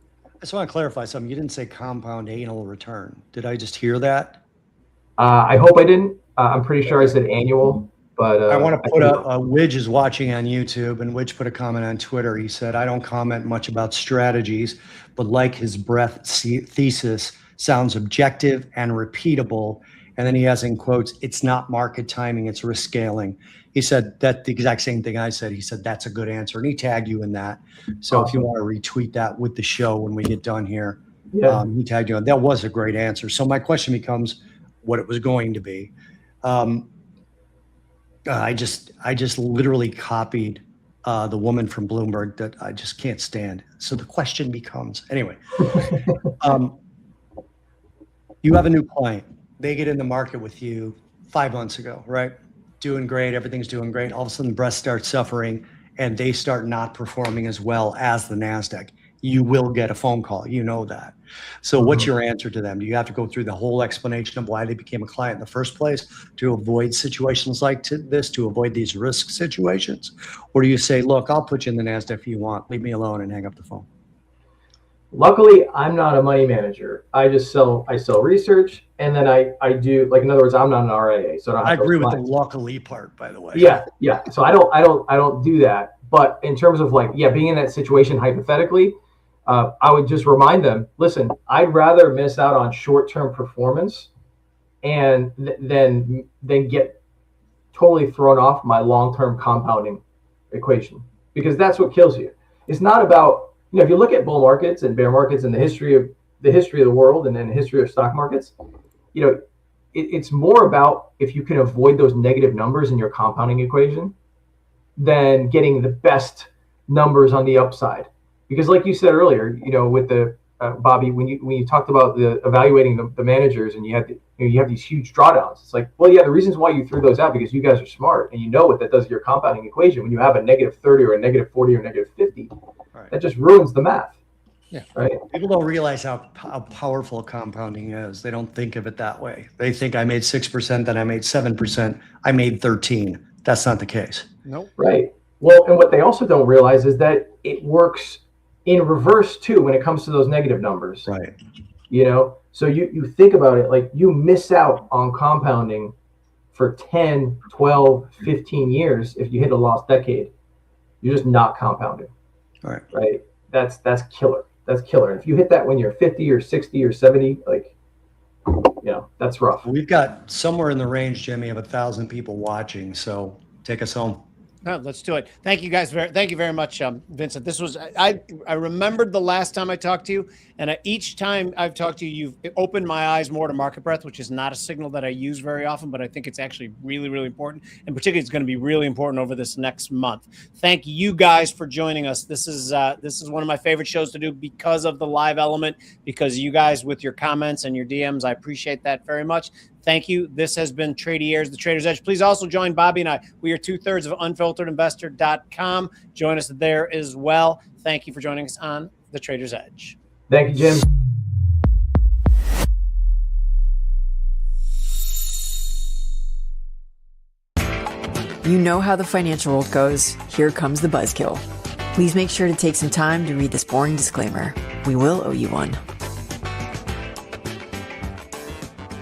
Speaker 2: just want to clarify something. You didn't say compound annual return. Did I just hear that?
Speaker 3: I hope I didn't. I'm pretty sure I said annual, but
Speaker 2: I want to put Widge is watching on YouTube, and Widge put a comment on Twitter. He said, I don't comment much about strategies, but like his breadth thesis sounds objective and repeatable. And then he has in quotes, it's not market timing, it's risk scaling. He said that the exact same thing I said. He said, that's a good answer. And he tagged you in that. So If you want to retweet that with the show when we get done here, he tagged you on. That was a great answer. So my question becomes what it was going to be. I just literally copied the woman from Bloomberg that I just can't stand. So the question becomes, anyway, you have a new client. They get in the market with you 5 months ago, right? Doing great. Everything's doing great. All of a sudden, the breast starts suffering and they start not performing as well as the NASDAQ. You will get a phone call. You know that. So what's your answer to them? Do you have to go through the whole explanation of why they became a client in the first place to avoid situations like this, to avoid these risk situations? Or do you say, look, I'll put you in the NASDAQ if you want. Leave me alone and hang up the phone?
Speaker 3: Luckily, I'm not a money manager. I sell research, and then I do, like, in other words, I'm not an RIA, so I
Speaker 2: agree with the luckily part, by the way.
Speaker 3: Yeah. So I don't do that. But in terms of being in that situation hypothetically, I would just remind them, listen, I'd rather miss out on short-term performance and than get totally thrown off my long-term compounding equation, because that's what kills you. It's not about, if you look at bull markets and bear markets and the history of the world and then the history of stock markets, it's more about if you can avoid those negative numbers in your compounding equation than getting the best numbers on the upside. Because like you said earlier, with the Bobby, when you talked about the evaluating the managers and you have these huge drawdowns, it's like, well, yeah, the reasons why you threw those out because you guys are smart and you know what that does to your compounding equation. When you have a -30 or a -40 or -50, that just ruins the math.
Speaker 2: Yeah.
Speaker 3: Right.
Speaker 2: People don't realize how powerful compounding is. They don't think of it that way. They think I made 6%, then I made 7%, I made 13. That's not the case.
Speaker 1: Nope.
Speaker 3: Right. Well, and what they also don't realize is that it works in reverse too when it comes to those negative numbers.
Speaker 2: Right.
Speaker 3: So you think about it, like you miss out on compounding for 10, 12, 15 years if you hit a lost decade. You're just not compounding.
Speaker 2: All right.
Speaker 3: Right. That's killer. That's killer. And if you hit that when you're 50 or 60 or 70, that's rough.
Speaker 2: We've got somewhere in the range, Jimmy, of 1,000 people watching. So take us home.
Speaker 1: No, let's do it. Thank you guys. Thank you very much, Vincent. This was, I remembered the last time I talked to you, and each time I've talked to you, you've opened my eyes more to market breadth, which is not a signal that I use very often, but I think it's actually really, really important. And particularly it's going to be really important over this next month. Thank you guys for joining us. This is one of my favorite shows to do because of the live element, because you guys with your comments and your DMs, I appreciate that very much. Thank you. This has been Trady Ayers, The Trader's Edge. Please also join Bobby and I. We are 2/3 of unfilteredinvestor.com. Join us there as well. Thank you for joining us on The Trader's Edge.
Speaker 3: Thank you, Jim.
Speaker 4: You know how the financial world goes. Here comes the buzzkill. Please make sure to take some time to read this boring disclaimer. We will owe you one.